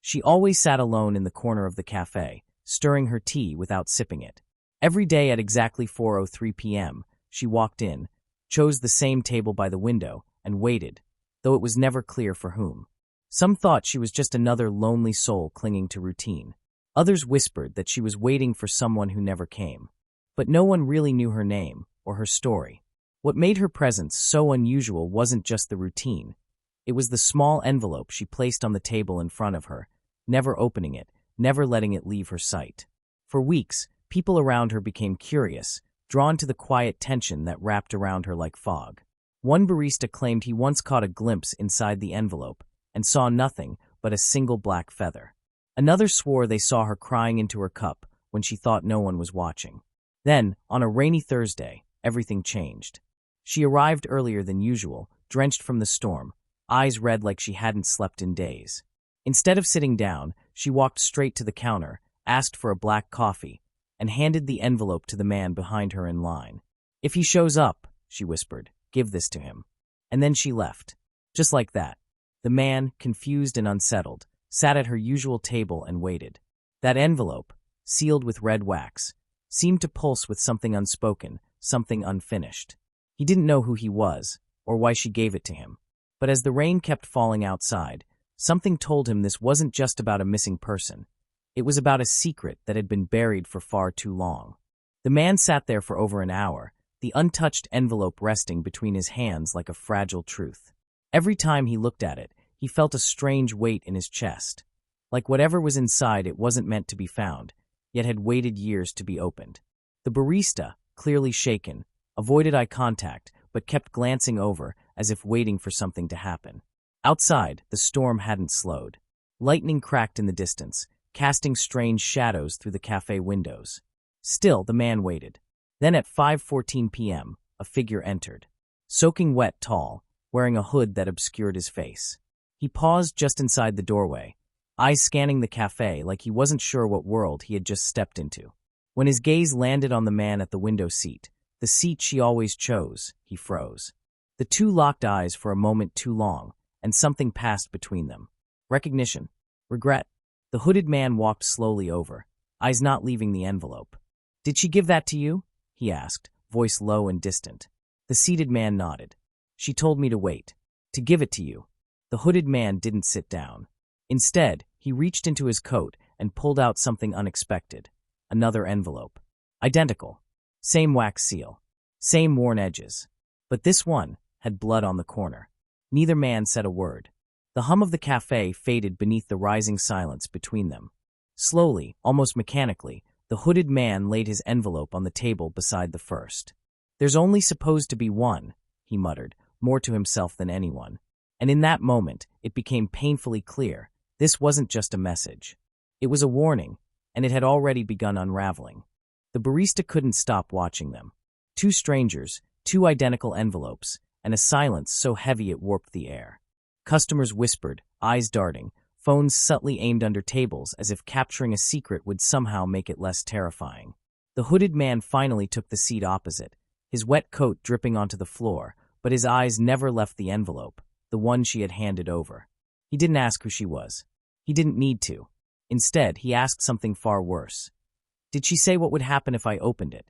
She always sat alone in the corner of the cafe, stirring her tea without sipping it. Every day at exactly 4:03 p.m., she walked in, chose the same table by the window, and waited, though it was never clear for whom. Some thought she was just another lonely soul clinging to routine. Others whispered that she was waiting for someone who never came. But no one really knew her name or her story. What made her presence so unusual wasn't just the routine. It was the small envelope she placed on the table in front of her, never opening it, never letting it leave her sight. For weeks, people around her became curious, drawn to the quiet tension that wrapped around her like fog. One barista claimed he once caught a glimpse inside the envelope and saw nothing but a single black feather. Another swore they saw her crying into her cup when she thought no one was watching. Then, on a rainy Thursday, everything changed. She arrived earlier than usual, drenched from the storm, eyes red like she hadn't slept in days. Instead of sitting down, she walked straight to the counter, asked for a black coffee, and handed the envelope to the man behind her in line. "If he shows up," she whispered, "give this to him." And then she left. Just like that. The man, confused and unsettled, sat at her usual table and waited. That envelope, sealed with red wax, seemed to pulse with something unspoken, something unfinished. He didn't know who he was, or why she gave it to him. But as the rain kept falling outside, something told him this wasn't just about a missing person. It was about a secret that had been buried for far too long. The man sat there for over an hour, the untouched envelope resting between his hands like a fragile truth. Every time he looked at it, he felt a strange weight in his chest. Like whatever was inside it wasn't meant to be found, yet had waited years to be opened. The barista, clearly shaken, avoided eye contact, but kept glancing over as if waiting for something to happen. Outside, the storm hadn't slowed. Lightning cracked in the distance, casting strange shadows through the cafe windows. Still, the man waited. Then at 5:14 p.m., a figure entered. Soaking wet, tall, wearing a hood that obscured his face. He paused just inside the doorway, eyes scanning the cafe like he wasn't sure what world he had just stepped into. When his gaze landed on the man at the window seat, the seat she always chose, he froze. The two locked eyes for a moment too long, and something passed between them. Recognition. Regret. The hooded man walked slowly over, eyes not leaving the envelope. "Did she give that to you?" he asked, voice low and distant. The seated man nodded. "She told me to wait. To give it to you." The hooded man didn't sit down. Instead, he reached into his coat and pulled out something unexpected. Another envelope. Identical. Same wax seal. Same worn edges. But this one had blood on the corner. Neither man said a word. The hum of the cafe faded beneath the rising silence between them. Slowly, almost mechanically, the hooded man laid his envelope on the table beside the first. "There's only supposed to be one," he muttered, more to himself than anyone. And in that moment, it became painfully clear. This wasn't just a message. It was a warning, and it had already begun unraveling. The barista couldn't stop watching them. Two strangers, two identical envelopes, and a silence so heavy it warped the air. Customers whispered, eyes darting, phones subtly aimed under tables as if capturing a secret would somehow make it less terrifying. The hooded man finally took the seat opposite, his wet coat dripping onto the floor, but his eyes never left the envelope, the one she had handed over. He didn't ask who she was. He didn't need to. Instead, he asked something far worse. "Did she say what would happen if I opened it?"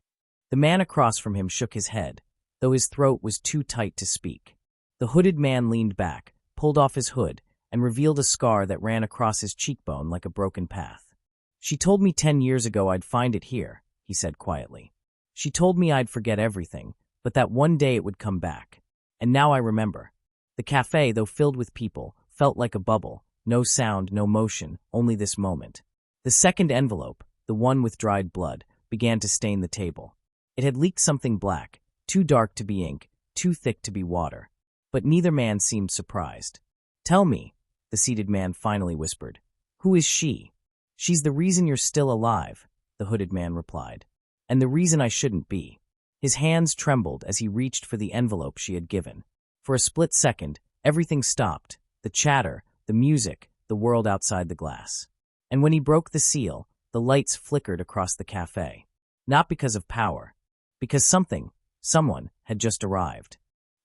The man across from him shook his head, though his throat was too tight to speak. The hooded man leaned back, pulled off his hood, and revealed a scar that ran across his cheekbone like a broken path. "She told me 10 years ago I'd find it here," he said quietly. "She told me I'd forget everything, but that one day it would come back. And now I remember." The cafe, though filled with people, felt like a bubble. No sound, no motion, only this moment. The second envelope, the one with dried blood, began to stain the table. It had leaked something black, too dark to be ink, too thick to be water. But neither man seemed surprised. "Tell me," the seated man finally whispered. "Who is she?" "She's the reason you're still alive," the hooded man replied. "And the reason I shouldn't be." His hands trembled as he reached for the envelope she had given. For a split second, everything stopped. The chatter, the music, the world outside the glass. And when he broke the seal, the lights flickered across the cafe. Not because of power. Because someone, had just arrived.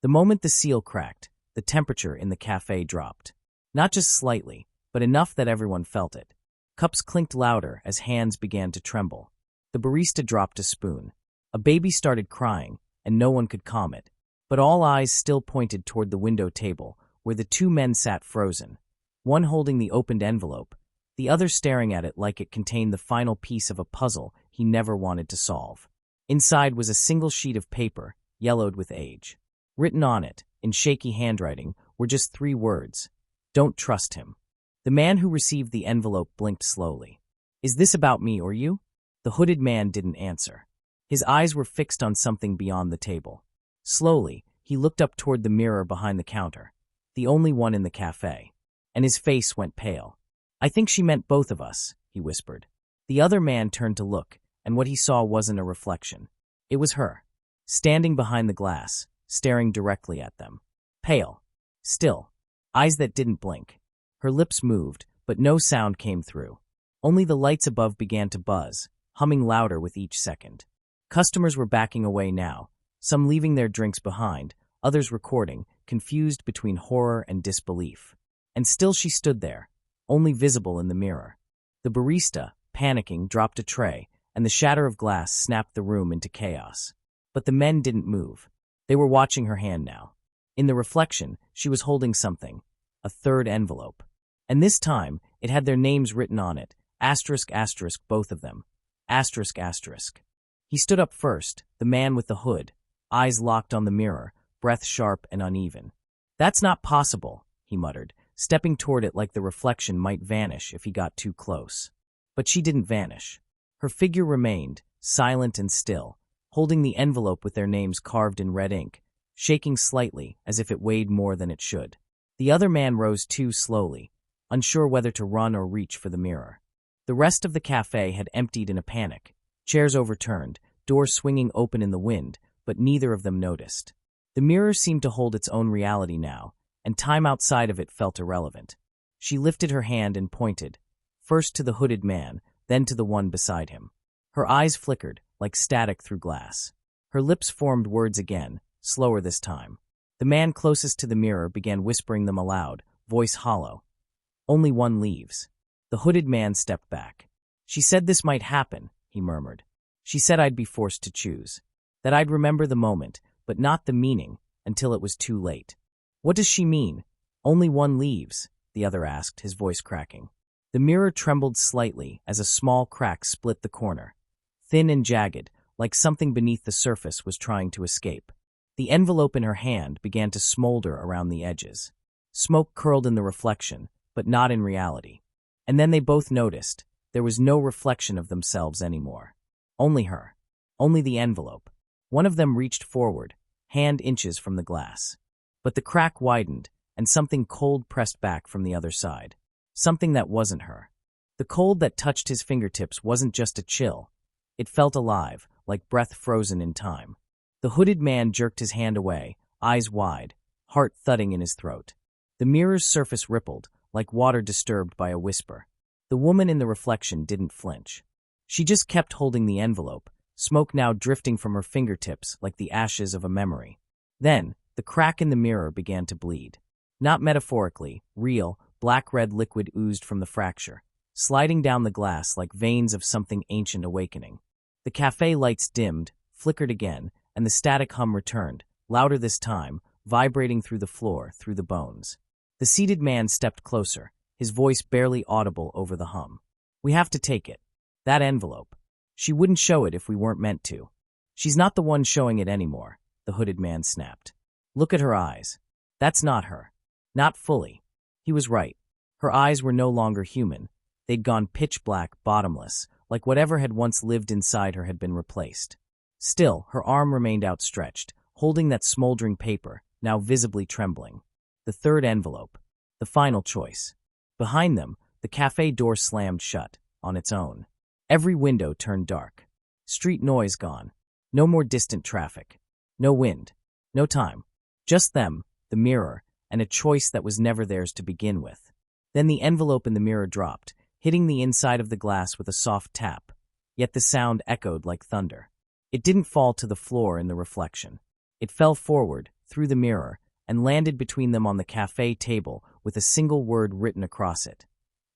The moment the seal cracked, the temperature in the cafe dropped. Not just slightly, but enough that everyone felt it. Cups clinked louder as hands began to tremble. The barista dropped a spoon. A baby started crying, and no one could calm it. But all eyes still pointed toward the window table, where the two men sat frozen, one holding the opened envelope, the other staring at it like it contained the final piece of a puzzle he never wanted to solve. Inside was a single sheet of paper, yellowed with age. Written on it, in shaky handwriting, were just 3 words: "Don't trust him." The man who received the envelope blinked slowly. "Is this about me or you?" The hooded man didn't answer. His eyes were fixed on something beyond the table. Slowly, he looked up toward the mirror behind the counter, the only one in the cafe, and his face went pale. "I think she meant both of us," he whispered. The other man turned to look, and what he saw wasn't a reflection. It was her, standing behind the glass, staring directly at them. Pale, still, eyes that didn't blink. Her lips moved, but no sound came through. Only the lights above began to buzz, humming louder with each second. Customers were backing away now, some leaving their drinks behind, others recording, confused between horror and disbelief. And still she stood there, only visible in the mirror. The barista, panicking, dropped a tray, and the shatter of glass snapped the room into chaos. But the men didn't move. They were watching her hand now. In the reflection, she was holding something, a third envelope. And this time, it had their names written on it, asterisk, asterisk, both of them, asterisk, asterisk. He stood up first, the man with the hood, eyes locked on the mirror, breath sharp and uneven. "That's not possible," he muttered, stepping toward it like the reflection might vanish if he got too close. But she didn't vanish. Her figure remained, silent and still, holding the envelope with their names carved in red ink, shaking slightly as if it weighed more than it should. The other man rose too slowly, unsure whether to run or reach for the mirror. The rest of the cafe had emptied in a panic, chairs overturned, doors swinging open in the wind, but neither of them noticed. The mirror seemed to hold its own reality now, and time outside of it felt irrelevant. She lifted her hand and pointed, first to the hooded man, then to the one beside him. Her eyes flickered, like static through glass. Her lips formed words again, slower this time. The man closest to the mirror began whispering them aloud, voice hollow. "Only one leaves." The hooded man stepped back. "She said this might happen," he murmured. "She said I'd be forced to choose. That I'd remember the moment, but not the meaning, until it was too late." "What does she mean? Only one leaves?" the other asked, his voice cracking. The mirror trembled slightly as a small crack split the corner, thin and jagged, like something beneath the surface was trying to escape. The envelope in her hand began to smolder around the edges. Smoke curled in the reflection, but not in reality. And then they both noticed there was no reflection of themselves anymore. Only her. Only the envelope. One of them reached forward, hand inches from the glass. But the crack widened, and something cold pressed back from the other side. Something that wasn't her. The cold that touched his fingertips wasn't just a chill. It felt alive, like breath frozen in time. The hooded man jerked his hand away, eyes wide, heart thudding in his throat. The mirror's surface rippled, like water disturbed by a whisper. The woman in the reflection didn't flinch. She just kept holding the envelope, smoke now drifting from her fingertips like the ashes of a memory. Then, the crack in the mirror began to bleed. Not metaphorically, real, black-red liquid oozed from the fracture, sliding down the glass like veins of something ancient awakening. The cafe lights dimmed, flickered again, and the static hum returned, louder this time, vibrating through the floor, through the bones. The seated man stepped closer, his voice barely audible over the hum. "We have to take it. That envelope. She wouldn't show it if we weren't meant to. She's not the one showing it anymore," the hooded man snapped. "Look at her eyes. That's not her. Not fully." He was right. Her eyes were no longer human. They'd gone pitch black, bottomless, like whatever had once lived inside her had been replaced. Still, her arm remained outstretched, holding that smoldering paper, now visibly trembling. The third envelope. The final choice. Behind them, the cafe door slammed shut, on its own. Every window turned dark. Street noise gone. No more distant traffic. No wind. No time. Just them, the mirror, and a choice that was never theirs to begin with. Then the envelope in the mirror dropped, hitting the inside of the glass with a soft tap, yet the sound echoed like thunder. It didn't fall to the floor in the reflection. It fell forward, through the mirror, and landed between them on the cafe table with a single word written across it.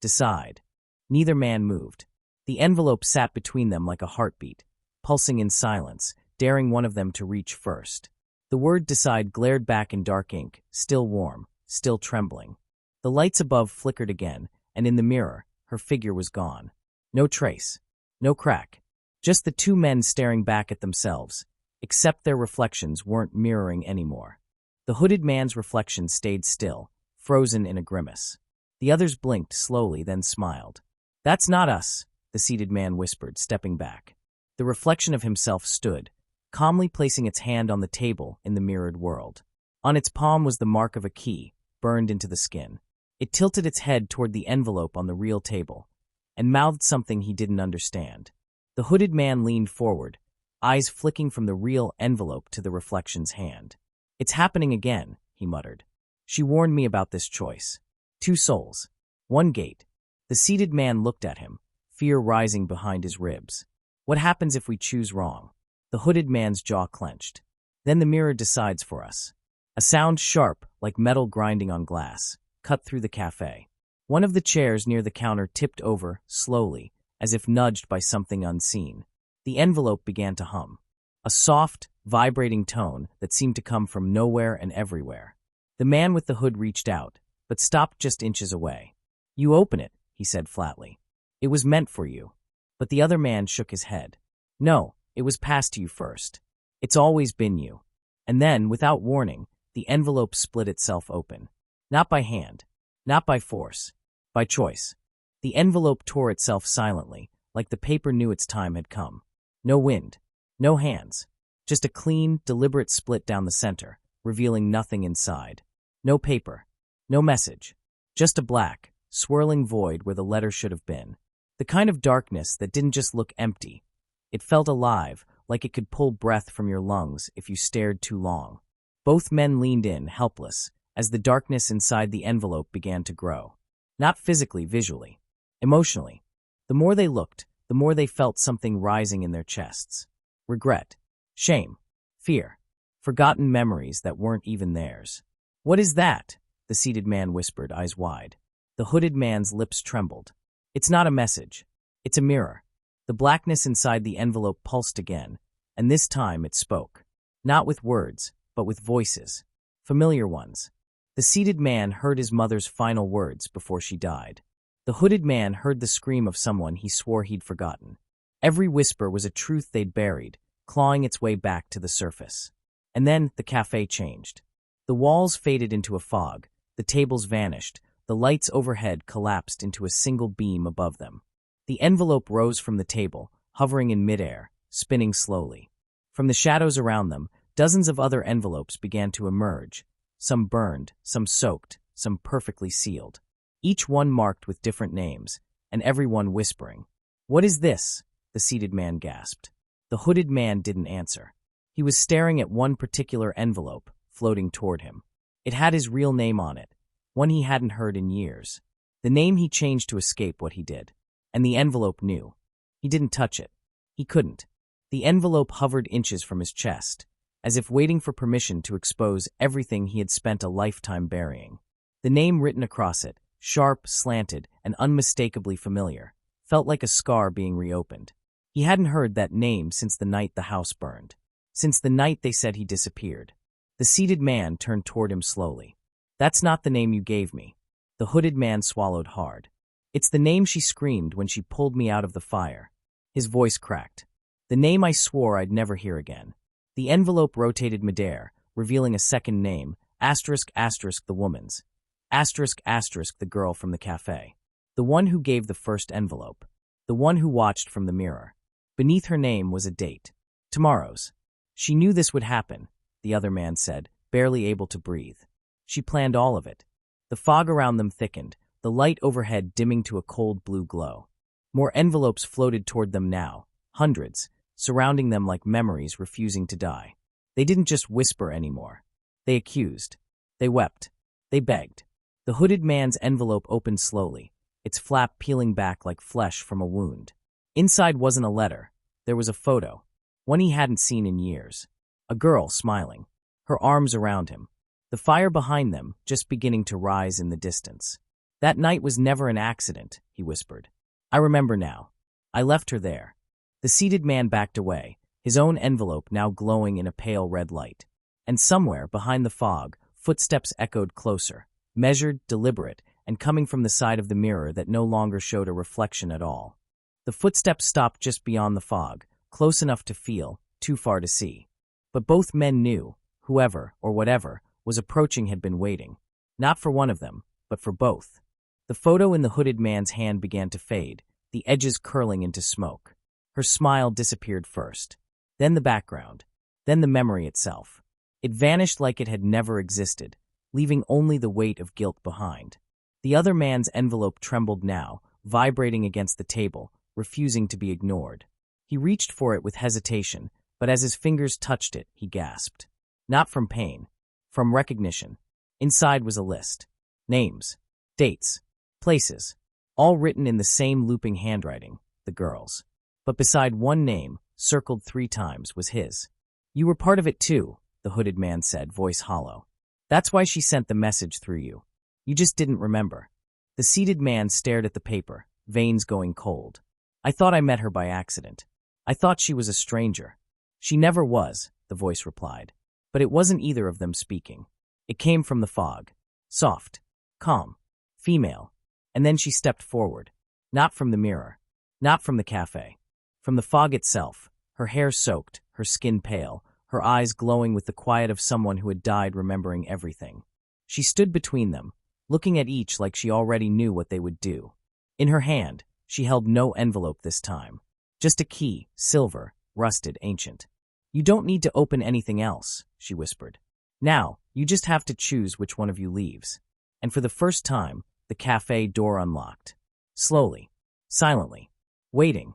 Decide. Neither man moved. The envelope sat between them like a heartbeat, pulsing in silence, daring one of them to reach first. The word decide glared back in dark ink, still warm, still trembling. The lights above flickered again, and in the mirror, her figure was gone. No trace. No crack. Just the two men staring back at themselves, except their reflections weren't mirroring anymore. The hooded man's reflection stayed still, frozen in a grimace. The others blinked slowly, then smiled. "That's not us," the seated man whispered, stepping back. The reflection of himself stood, calmly placing its hand on the table in the mirrored world. On its palm was the mark of a key, burned into the skin. It tilted its head toward the envelope on the real table, and mouthed something he didn't understand. The hooded man leaned forward, eyes flicking from the real envelope to the reflection's hand. "It's happening again," he muttered. "She warned me about this choice. 2 souls. 1 gate." The seated man looked at him, fear rising behind his ribs. "What happens if we choose wrong?" The hooded man's jaw clenched. "Then the mirror decides for us." A sound sharp, like metal grinding on glass, cut through the cafe. One of the chairs near the counter tipped over, slowly, as if nudged by something unseen. The envelope began to hum. A soft, vibrating tone that seemed to come from nowhere and everywhere. The man with the hood reached out, but stopped just inches away. "You open it," he said flatly. "It was meant for you." But the other man shook his head. "No, it was passed to you first. It's always been you." And then, without warning, the envelope split itself open. Not by hand, not by force, by choice. The envelope tore itself silently, like the paper knew its time had come. No wind, no hands, just a clean, deliberate split down the center, revealing nothing inside. No paper, no message, just a black, swirling void where the letter should have been. The kind of darkness that didn't just look empty. It felt alive, like it could pull breath from your lungs if you stared too long. Both men leaned in, helpless, as the darkness inside the envelope began to grow. Not physically, visually. Emotionally. The more they looked, the more they felt something rising in their chests. Regret. Shame. Fear. Forgotten memories that weren't even theirs. "What is that?" the seated man whispered, eyes wide. The hooded man's lips trembled. "It's not a message. It's a mirror." The blackness inside the envelope pulsed again, and this time it spoke. Not with words, but with voices. Familiar ones. The seated man heard his mother's final words before she died. The hooded man heard the scream of someone he swore he'd forgotten. Every whisper was a truth they'd buried, clawing its way back to the surface. And then the cafe changed. The walls faded into a fog, the tables vanished, the lights overhead collapsed into a single beam above them. The envelope rose from the table, hovering in midair, spinning slowly. From the shadows around them, dozens of other envelopes began to emerge, some burned, some soaked, some perfectly sealed. Each one marked with different names, and everyone whispering. "What is this?" the seated man gasped. The hooded man didn't answer. He was staring at one particular envelope, floating toward him. It had his real name on it, one he hadn't heard in years. The name he changed to escape what he did. And the envelope knew. He didn't touch it. He couldn't. The envelope hovered inches from his chest, as if waiting for permission to expose everything he had spent a lifetime burying. The name written across it, sharp, slanted, and unmistakably familiar, felt like a scar being reopened. He hadn't heard that name since the night the house burned, since the night they said he disappeared. The seated man turned toward him slowly. "That's not the name you gave me." The hooded man swallowed hard. "It's the name she screamed when she pulled me out of the fire." His voice cracked. "The name I swore I'd never hear again." The envelope rotated midair, revealing a second name, asterisk asterisk the woman's, asterisk asterisk the girl from the cafe. The one who gave the first envelope. The one who watched from the mirror. Beneath her name was a date. Tomorrow's. "She knew this would happen," the other man said, barely able to breathe. "She planned all of it." The fog around them thickened, the light overhead dimming to a cold blue glow. More envelopes floated toward them now, hundreds, surrounding them like memories refusing to die. They didn't just whisper anymore. They accused. They wept. They begged. The hooded man's envelope opened slowly, its flap peeling back like flesh from a wound. Inside wasn't a letter. There was a photo, one he hadn't seen in years. A girl smiling, her arms around him. The fire behind them just beginning to rise in the distance. That night was never an accident, he whispered. I remember now. I left her there. The seated man backed away, his own envelope now glowing in a pale red light. And somewhere, behind the fog, footsteps echoed closer, measured, deliberate, and coming from the side of the mirror that no longer showed a reflection at all. The footsteps stopped just beyond the fog, close enough to feel, too far to see. But both men knew, whoever, or whatever, was approaching had been waiting. Not for one of them, but for both. The photo in the hooded man's hand began to fade, the edges curling into smoke. Her smile disappeared first. Then the background. Then the memory itself. It vanished like it had never existed, leaving only the weight of guilt behind. The other man's envelope trembled now, vibrating against the table, refusing to be ignored. He reached for it with hesitation, but as his fingers touched it, he gasped. Not from pain, from recognition. Inside was a list. Names, dates, places, all written in the same looping handwriting, the girl's. But beside one name, circled 3 times, was his. You were part of it too, the hooded man said, voice hollow. That's why she sent the message through you. You just didn't remember. The seated man stared at the paper, veins going cold. I thought I met her by accident. I thought she was a stranger. She never was, the voice replied. But it wasn't either of them speaking. It came from the fog. Soft, calm, female. And then she stepped forward. Not from the mirror. Not from the cafe. From the fog itself, her hair soaked, her skin pale, her eyes glowing with the quiet of someone who had died remembering everything. She stood between them, looking at each like she already knew what they would do. In her hand, she held no envelope this time. Just a key, silver, rusted, ancient. You don't need to open anything else, she whispered. Now, you just have to choose which one of you leaves. And for the first time, the cafe door unlocked. Slowly, silently, waiting,